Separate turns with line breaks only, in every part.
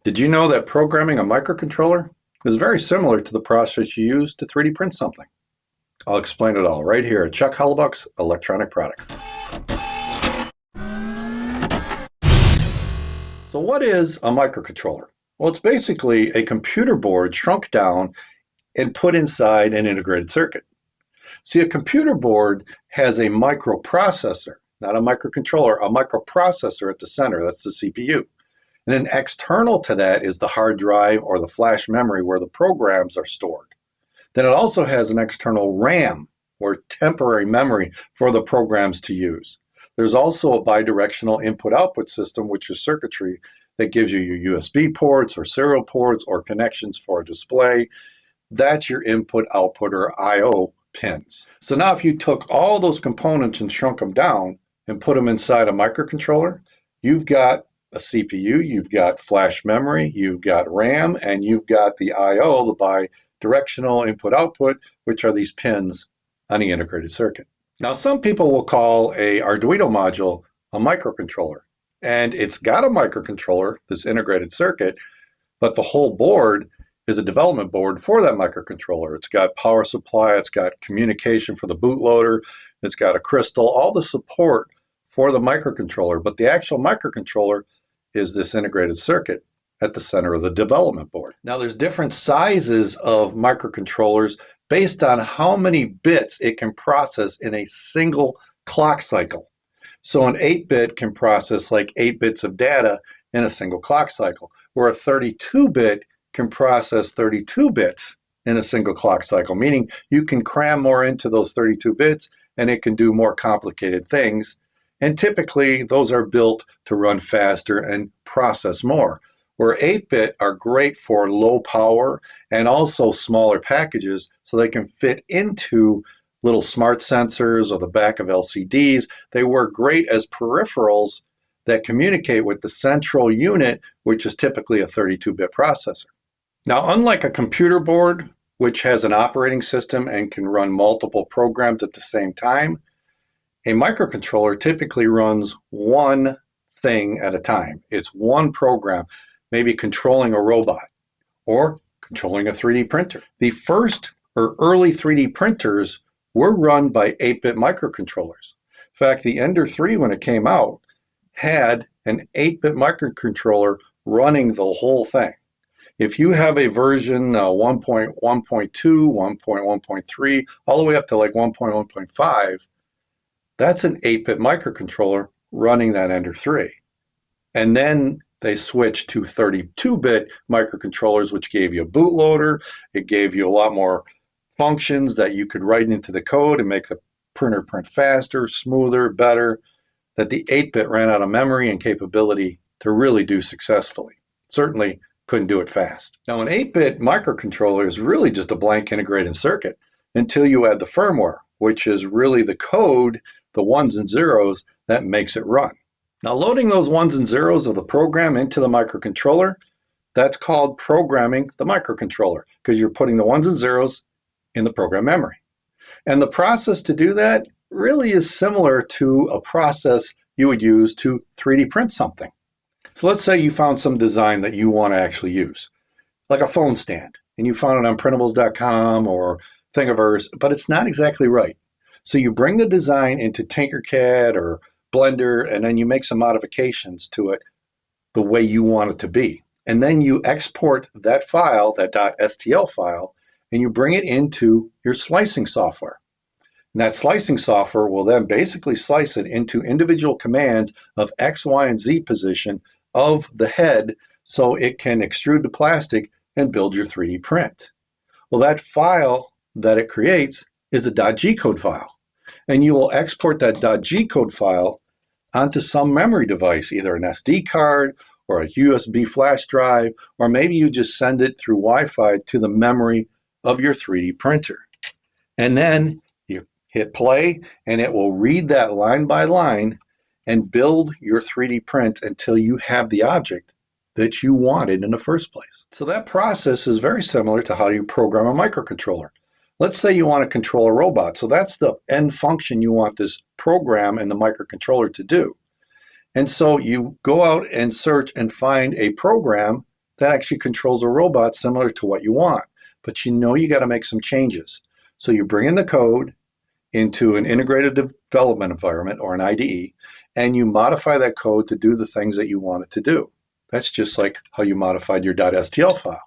Did you know that programming a microcontroller is very similar to the process you use to 3D print something? I'll explain it all right here at Chuck Hellebuyck's Electronic Products. So what is a microcontroller? Well, it's basically a computer board shrunk down and put inside an integrated circuit. See, a computer board has a microprocessor, not a microcontroller, a microprocessor at the center. That's the CPU. And then external to that is the hard drive or the flash memory where the programs are stored. Then it also has an external RAM or temporary memory for the programs to use. There's also a bidirectional input-output system, which is circuitry that gives you your USB ports or serial ports or connections for a display. That's your input-output or I/O pins. So now if you took all those components and shrunk them down and put them inside a microcontroller, you've got a CPU, you've got flash memory, you've got RAM, and you've got the I/O, the bidirectional input-output, which are these pins on the integrated circuit. Now, some people will call a Arduino module a microcontroller, and it's got a microcontroller, this integrated circuit, but the whole board is a development board for that microcontroller. It's got power supply, it's got communication for the bootloader, it's got a crystal, all the support for the microcontroller, but the actual microcontroller is this integrated circuit at the center of the development board. Now there's different sizes of microcontrollers based on how many bits it can process in a single clock cycle. So an 8-bit can process like 8 bits of data in a single clock cycle, where a 32-bit can process 32 bits in a single clock cycle, meaning you can cram more into those 32 bits and it can do more complicated things. And typically those are built to run faster and process more. Where 8-bit are great for low power and also smaller packages so they can fit into little smart sensors or the back of LCDs. They work great as peripherals that communicate with the central unit, which is typically a 32-bit processor. Now, unlike a computer board, which has an operating system and can run multiple programs at the same time, a microcontroller typically runs one thing at a time. It's one program, maybe controlling a robot or controlling a 3D printer. The first or early 3D printers were run by 8-bit microcontrollers. In fact, the Ender 3, when it came out, had an 8-bit microcontroller running the whole thing. If you have a version 1.1.2, 1.1.3, all the way up to like 1.1.5, that's an 8-bit microcontroller running that Ender 3. And then they switched to 32-bit microcontrollers, which gave you a bootloader. It gave you a lot more functions that you could write into the code and make the printer print faster, smoother, better, that the 8-bit ran out of memory and capability to really do successfully. Certainly couldn't do it fast. Now, an 8-bit microcontroller is really just a blank integrated circuit until you add the firmware, which is really the code, the ones and zeros, that makes it run. Now, loading those ones and zeros of the program into the microcontroller, that's called programming the microcontroller, because you're putting the ones and zeros in the program memory. And the process to do that really is similar to a process you would use to 3D print something. So let's say you found some design that you want to actually use, like a phone stand, and you found it on printables.com or Thingiverse, but it's not exactly right. So you bring the design into Tinkercad or Blender, and then you make some modifications to it the way you want it to be. And then you export that file, that .stl file, and you bring it into your slicing software. And that slicing software will then basically slice it into individual commands of X, Y, and Z position of the head so it can extrude the plastic and build your 3D print. Well, that file that it creates is a .g code file. And you will export that .g code file onto some memory device, either an SD card or a USB flash drive, or maybe you just send it through Wi-Fi to the memory of your 3D printer. And then you hit play, and it will read that line by line and build your 3D print until you have the object that you wanted in the first place. So that process is very similar to how you program a microcontroller. Let's say you want to control a robot. So that's the end function you want this program and the microcontroller to do. And so you go out and search and find a program that actually controls a robot similar to what you want. But you know you got to make some changes. So you bring in the code into an integrated development environment or an IDE, and you modify that code to do the things that you want it to do. That's just like how you modified your .stl file.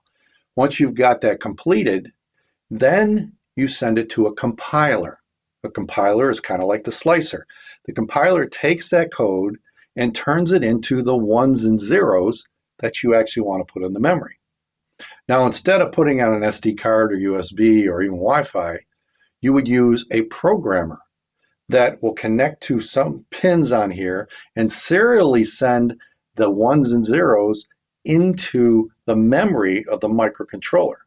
Once you've got that completed, then you send it to a compiler. A compiler is kind of like the slicer. The compiler takes that code and turns it into the ones and zeros that you actually want to put in the memory. Now, instead of putting on an SD card or USB or even Wi-Fi, you would use a programmer that will connect to some pins on here and serially send the ones and zeros into the memory of the microcontroller.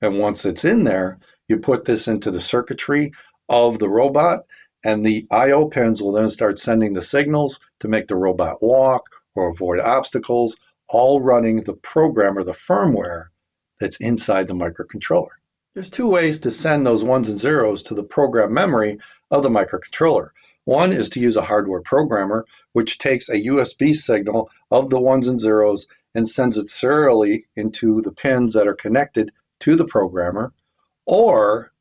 And once it's in there, you put this into the circuitry of the robot, and the I/O pins will then start sending the signals to make the robot walk or avoid obstacles, all running the program or the firmware that's inside the microcontroller. There's two ways to send those ones and zeros to the program memory of the microcontroller. One is to use a hardware programmer, which takes a USB signal of the ones and zeros and sends it serially into the pins that are connected to the programmer. Or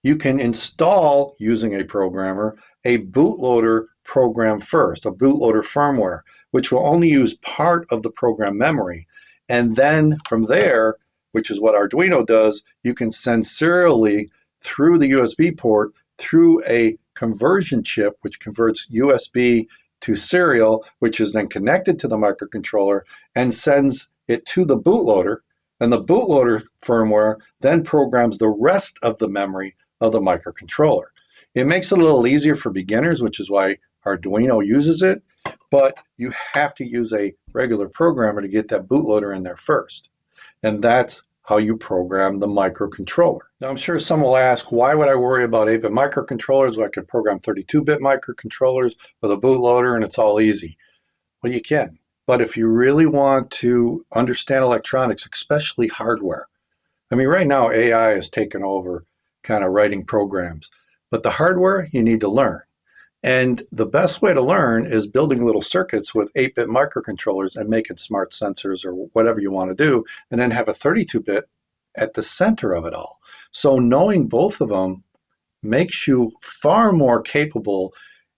you can install, using a programmer, a bootloader program first, a bootloader firmware, which will only use part of the program memory. And then from there, which is what Arduino does, you can send serially through the USB port through a conversion chip, which converts USB to serial, which is then connected to the microcontroller and sends it to the bootloader. And the bootloader firmware then programs the rest of the memory of the microcontroller. It makes it a little easier for beginners, which is why Arduino uses it, but you have to use a regular programmer to get that bootloader in there first. And that's how you program the microcontroller. Now, I'm sure some will ask, why would I worry about 8-bit microcontrollers when I could program 32-bit microcontrollers with a bootloader and it's all easy? Well, you can. But if you really want to understand electronics, especially hardware, I mean, right now AI has taken over kind of writing programs, but the hardware you need to learn. And the best way to learn is building little circuits with 8-bit microcontrollers and making smart sensors or whatever you want to do, and then have a 32-bit at the center of it all. So knowing both of them makes you far more capable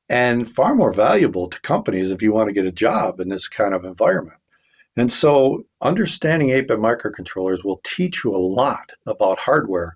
and far more valuable to companies if you want to get a job in this kind of environment. And so understanding 8-bit microcontrollers will teach you a lot about hardware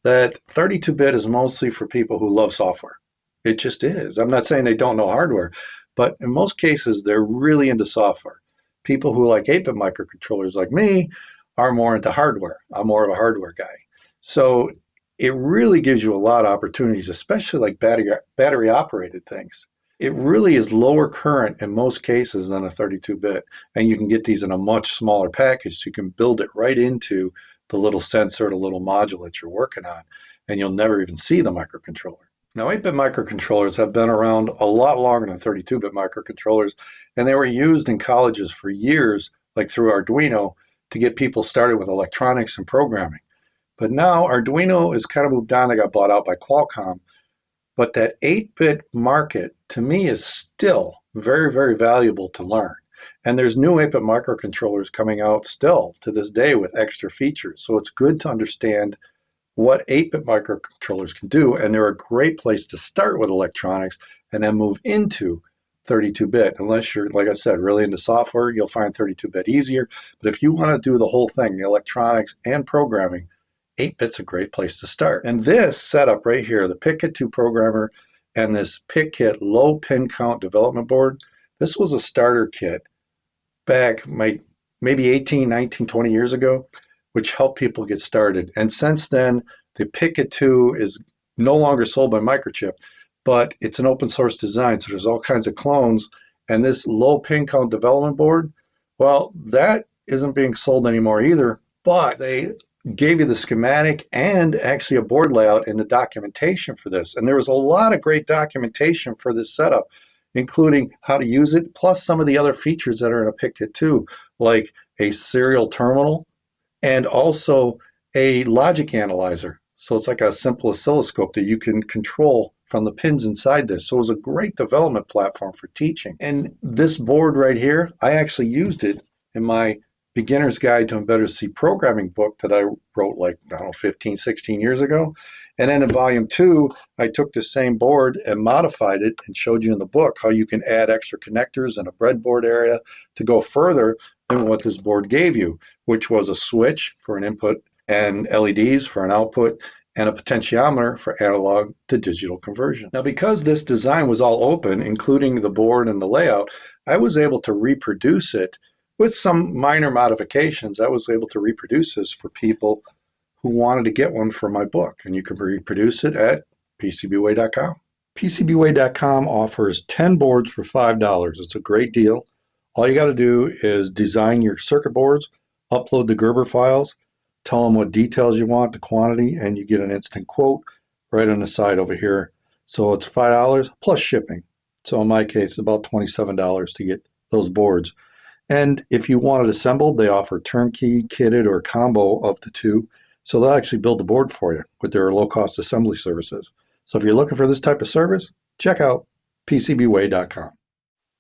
that 32-bit is mostly for people who love software. It just is. I'm not saying they don't know hardware, but in most cases, they're really into software. People who like 8-bit microcontrollers like me are more into hardware. I'm more of a hardware guy. So it really gives you a lot of opportunities, especially like battery operated things. It really is lower current in most cases than a 32-bit, and you can get these in a much smaller package, so you can build it right into the little sensor, the little module that you're working on, and you'll never even see the microcontroller. Now, 8-bit microcontrollers have been around a lot longer than 32-bit microcontrollers, and they were used in colleges for years, like through Arduino, to get people started with electronics and programming. But now Arduino is kind of moved on. They got bought out by Qualcomm. But that 8-bit market, to me, is still very, very valuable to learn. And there's new 8-bit microcontrollers coming out still to this day with extra features. So it's good to understand what 8-bit microcontrollers can do, and they're a great place to start with electronics and then move into 32-bit. Unless you're, like I said, really into software, you'll find 32-bit easier. But if you want to do the whole thing, the electronics and programming, 8-bit's a great place to start. And this setup right here, the PICkit2 Programmer and this PICkit low pin count development board, this was a starter kit back maybe 18, 19, 20 years ago, which helped people get started. And since then, the PICkit2 is no longer sold by Microchip, but it's an open source design, so there's all kinds of clones. And this low pin count development board, well, that isn't being sold anymore either, but they gave you the schematic and actually a board layout in the documentation for this. And there was a lot of great documentation for this setup, including how to use it, plus some of the other features that are in a PICkit2, like a serial terminal, and also a logic analyzer. So it's like a simple oscilloscope that you can control from the pins inside this. So it was a great development platform for teaching. And this board right here, I actually used it in my Beginner's Guide to Embedded C Programming book that I wrote like, I don't know, 15, 16 years ago. And then in volume 2, I took the same board and modified it and showed you in the book how you can add extra connectors and a breadboard area to go further than what this board gave you, which was a switch for an input and LEDs for an output and a potentiometer for analog to digital conversion. Now, because this design was all open, including the board and the layout, I was able to reproduce it with some minor modifications. I was able to reproduce this for people who wanted to get one for my book, and you can reproduce it at PCBWay.com. PCBWay.com offers 10 boards for $5. It's a great deal. All you got to do is design your circuit boards, upload the Gerber files, tell them what details you want, the quantity, and you get an instant quote right on the side over here. So it's $5 plus shipping. So in my case, it's about $27 to get those boards. And if you want it assembled, they offer turnkey, kitted, or combo of the two. So they'll actually build the board for you with their low-cost assembly services. So if you're looking for this type of service, check out PCBWay.com.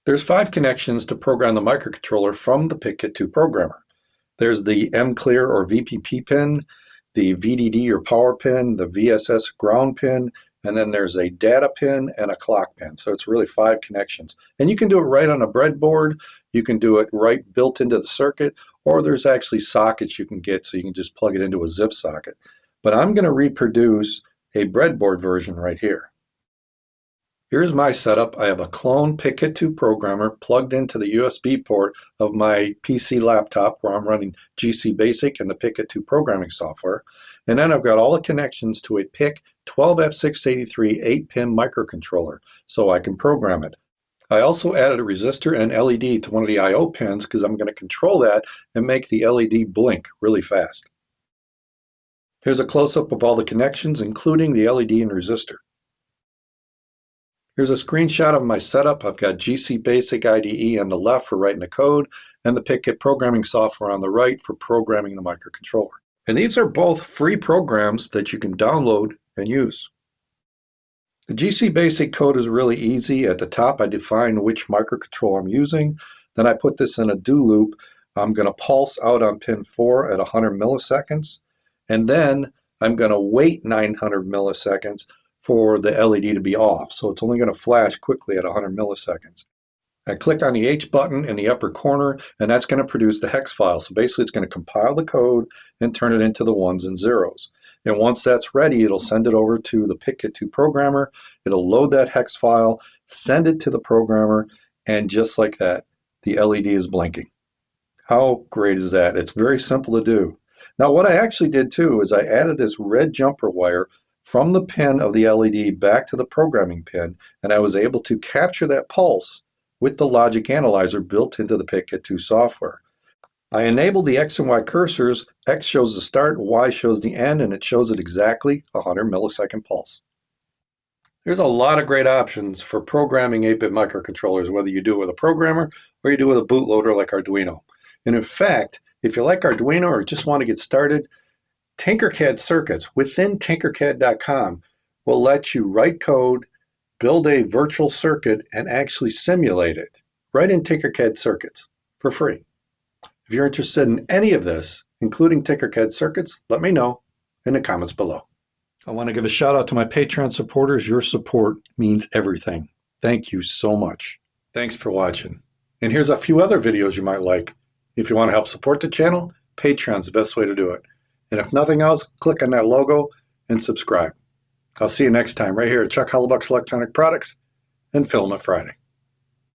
There's 5 connections to program the microcontroller from the PICkit2 Programmer. There's the mClear or VPP pin, the VDD or power pin, the VSS ground pin, and then there's a data pin and a clock pin. So it's really 5 connections. And you can do it right on a breadboard. You can do it right built into the circuit, or there's actually sockets you can get so you can just plug it into a zip socket. But I'm going to reproduce a breadboard version right here. Here's my setup. I have a clone PICkit2 Programmer plugged into the USB port of my PC laptop where I'm running GCBASIC and the PICkit2 programming software. And then I've got all the connections to a PIC 12F683 8-pin microcontroller so I can program it. I also added a resistor and LED to one of the I/O pins because I'm going to control that and make the LED blink really fast. Here's a close-up of all the connections, including the LED and resistor. Here's a screenshot of my setup. I've got GCBASIC IDE on the left for writing the code and the PICkit programming software on the right for programming the microcontroller. And these are both free programs that you can download and use. The GCBASIC code is really easy. At the top, I define which microcontroller I'm using. Then I put this in a do loop. I'm going to pulse out on pin 4 at 100 milliseconds. And then I'm going to wait 900 milliseconds for the LED to be off. So it's only going to flash quickly at 100 milliseconds. I click on the H button in the upper corner, and that's going to produce the hex file. So basically it's going to compile the code and turn it into the ones and zeros. And once that's ready, it'll send it over to the PICkit2 Programmer. It'll load that hex file, send it to the programmer, and just like that, the LED is blinking. How great is that? It's very simple to do. Now what I actually did too is I added this red jumper wire from the pin of the LED back to the programming pin, and I was able to capture that pulse with the logic analyzer built into the PICkit2 software. I enabled the X and Y cursors. X shows the start, Y shows the end, and it shows it exactly 100 millisecond pulse. There's a lot of great options for programming 8-bit microcontrollers, whether you do it with a programmer or you do it with a bootloader like Arduino. And in fact, if you like Arduino or just want to get started, Tinkercad circuits within Tinkercad.com will let you write code, build a virtual circuit, and actually simulate it right in Tinkercad circuits for free. If you're interested in any of this, including Tinkercad circuits, let me know in the comments below. I want to give a shout out to my Patreon supporters. Your support means everything. Thank you so much. Thanks for watching. And here's a few other videos you might like. If you want to help support the channel, Patreon's the best way to do it. And if nothing else, click on that logo and subscribe. I'll see you next time right here at Chuck Hellebuyck's Electronic Products and Filament Friday.